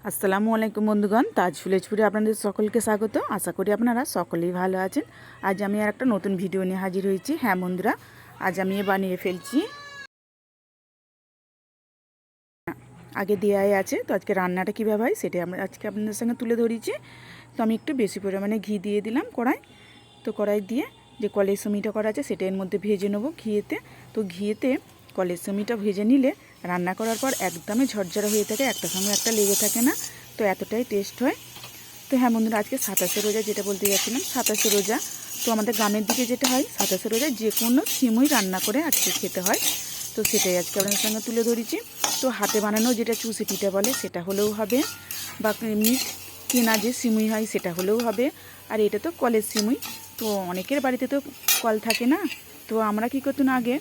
আসসালামু আলাইকুম বন্ধুগণ, তাজ ভিলেজপুরে আপনাদের সকলকে স্বাগত। আশা করি আপনারা সকলেই ভালো আছেন। আজ আমি আর একটা নতুন ভিডিও নিয়ে হাজির হয়েছি। হ্যাঁ বন্ধুরা, আজ আমি বানিয়ে ফেলছি, আগে দেওয়াই আছে। তো আজকে রান্নাটা কীভাবে হয় সেটাই আমরা আজকে আপনাদের সঙ্গে তুলে ধরেছি। তো আমি একটু বেশি পরিমাণে ঘি দিয়ে দিলাম কড়াই। তো কড়াই দিয়ে যে কলের সমিটা করা আছে সেটা এর মধ্যে ভেজে নেবো ঘিয়েতে। তো ঘিয়েতে কলের সমিটা ভেজে নিলে রান্না করার পর একদমই ঝরঝরা হয়ে থাকে, একটা সঙ্গে একটা লেগে থাকে না, তো এতটাই টেস্ট হয়। তো হ্যাঁ বন্ধুরা, আজকে 27শে রোজা যেটা বলতে যাচ্ছিলাম, 27শে রোজা। তো আমাদের গ্রামের দিকে যেটা হয় 27শে রোজায় যে কোনো সিমুই রান্না করে আজকে খেতে হয়। তো সেটাই আজকে আপনাদের সঙ্গে তুলে ধরেছি। তো হাতে বানানো যেটা চুষি পিঠা বলে সেটা হলেও হবে, বা এমনি কেনা যে সিমুই হয় সেটা হলেও হবে। আর এটা তো কলের সিমুই। তো অনেকের বাড়িতে তো কল থাকে না, তো আমরা কী করতাম আগে,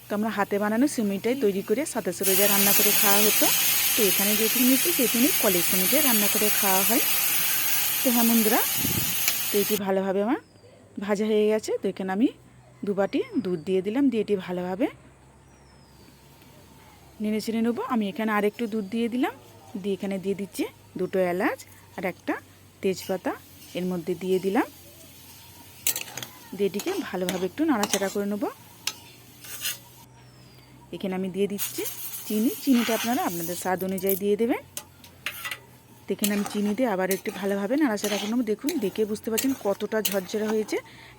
তো আমরা হাতে বানানো সিমুইটাই তৈরি করে 27শে রোজা রান্না করে খাওয়া হতো। তো এখানে যেহেতু নিচ্ছি সেখানে কলের সিমুইটা রান্না করে খাওয়া হয়। তো হ্যাঁ বন্ধুরা, তো এটি ভালোভাবে আমার ভাজা হয়ে গেছে। তো এখানে আমি 2 বাটি দুধ দিয়ে দিলাম, দিয়ে এটি ভালোভাবে নেড়ে চেড়ে নেবো। আমি এখানে আরেকটু দুধ দিয়ে দিলাম, দিয়ে এখানে দিয়ে দিচ্ছি 2টো এলাচ আর একটা তেজপাতা এর মধ্যে দিয়ে দিলাম। দিয়ে এটিকে ভালোভাবে একটু নাড়াচাড়া করে নেবো। এখানে আমি দিয়ে দিচ্ছি চিনিটা আপনারা আপনাদের স্বাদ অনুযায়ী দিয়ে দেবেন। এখানে আমি চিনি দিয়ে আবার একটু ভালোভাবে নাড়াচাড়া করে নেবো। দেখুন, দেখে বুঝতে পারছেন কতটা ঝরঝরা হয়েছে,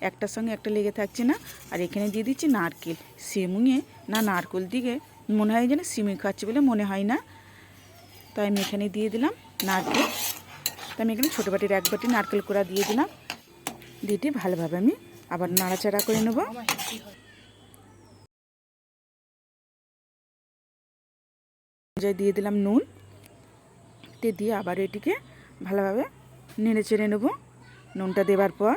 একটার সঙ্গে একটা লেগে থাকছে না। আর এখানে দিয়ে দিচ্ছি নারকেল। সিমুইয়ে না নারকেল দিকে মনে হয় যেন সিমুই খাচ্ছি বলে মনে হয় না, তাই আমি এখানে দিয়ে দিলাম নারকেল। তো আমি এখানে ছোটো বাটির 1 বাটি নারকেল কোড়া দিয়ে দিলাম। দিয়ে ভালোভাবে আমি আবার নাড়াচাড়া করে নেব। দিয়ে দিলাম নুন, দিয়ে আবার এটিকে ভালোভাবে নেড়ে চেড়ে নেব। নুনটা দেওয়ার পর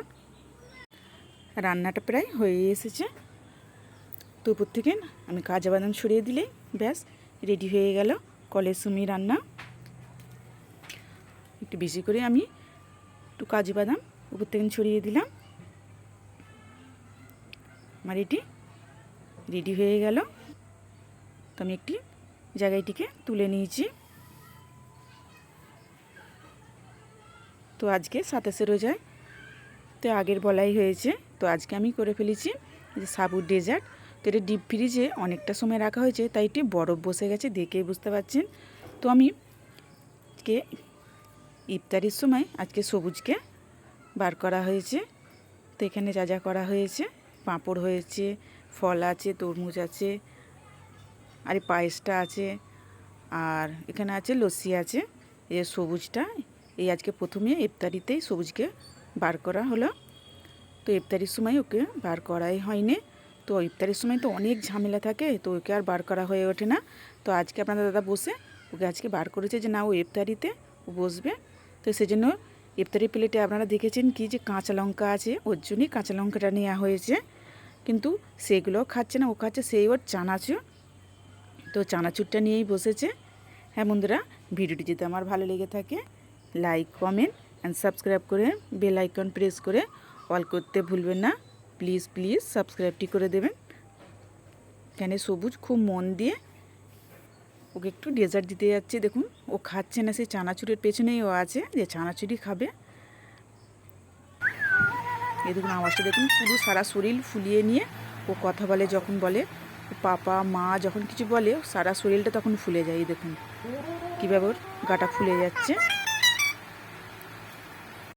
রান্নাটা প্রায় হয়ে এসেছে। তো উপর থেকে আমি কাজু বাদাম ছড়িয়ে দিলেই ব্যাস রেডি হয়ে গেল কলের সিমুই রান্না। একটু বেশি করে আমি একটু কাজু বাদাম উপর থেকে ছড়িয়ে দিলাম। আমার এটি রেডি হয়ে গেল। তো আমি একটি জায়গাটিকে তুলে নিয়েছি। তো আজকে 27শে রোজায় তো আগের বলাই হয়েছে, তো আজকে আমি করে ফেলেছি যে সাবুর ডেজার্ট। তো এটা ডিপ ফ্রিজে অনেকটা সময় রাখা হয়েছে, তাই এটি বরফ বসে গেছে, দেখেই বুঝতে পারছেন। তো আমি আজকে ইফতারির সময় আজকে সবুজকে বার করা হয়েছে। তো এখানে যা যা করা হয়েছে, পাঁপড় হয়েছে, ফল আছে, তরমুজ আছে, আর এই পায়েসটা আছে, আর এখানে আছে লস্যি আছে। এই সবুজটা এই আজকে প্রথমে ইফতারিতেই সবুজকে বার করা হলো। তো ইফতারির সময় ওকে বার করাই হয়নি। তো ইফতারির সময় তো অনেক ঝামেলা থাকে, তো ওকে আর বার করা হয়ে ওঠে না। তো আজকে আপনাদের দাদা বসে ওকে আজকে বার করেছে যে না, ও ইফতারিতে ও বসবে। তো সেজন্য ইফতারি প্লেটে আপনারা দেখেছেন কি যে কাঁচা লঙ্কা আছে, ওর জন্যই কাঁচা লঙ্কাটা নেওয়া হয়েছে। কিন্তু সেগুলোও খাচ্ছে না, ও খাচ্ছে সেই ওর চানাচুর। তো চানাচুরটা নিয়েই বসেছে। হ্যাঁ বন্ধুরা, ভিডিওটি যদি আমার ভালো লেগে থাকে লাইক, কমেন্ট অ্যান্ড সাবস্ক্রাইব করে বেল আইকন প্রেস করে অল করতে ভুলবেন না। প্লিজ প্লিজ সাবস্ক্রাইবটি করে দেবেন। কেন সবুজ খুব মন দিয়ে ওকে একটু ডেজার্ট দিতে যাচ্ছে। দেখুন, ও খাচ্ছে না, সেই চানাচুরের পেছনেই ও আছে যে চানাচুরই খাবে। এই দেখুন আওয়াজটা দেখুন, পুরো সারা শরীর ফুলিয়ে নিয়ে ও কথা বলে। যখন বলে পাপা মা যখন কিছু বলে সারা শরীরটা তখন ফুলে যায়। এই দেখুন কীভাবে ওর গাটা ফুলে যাচ্ছে।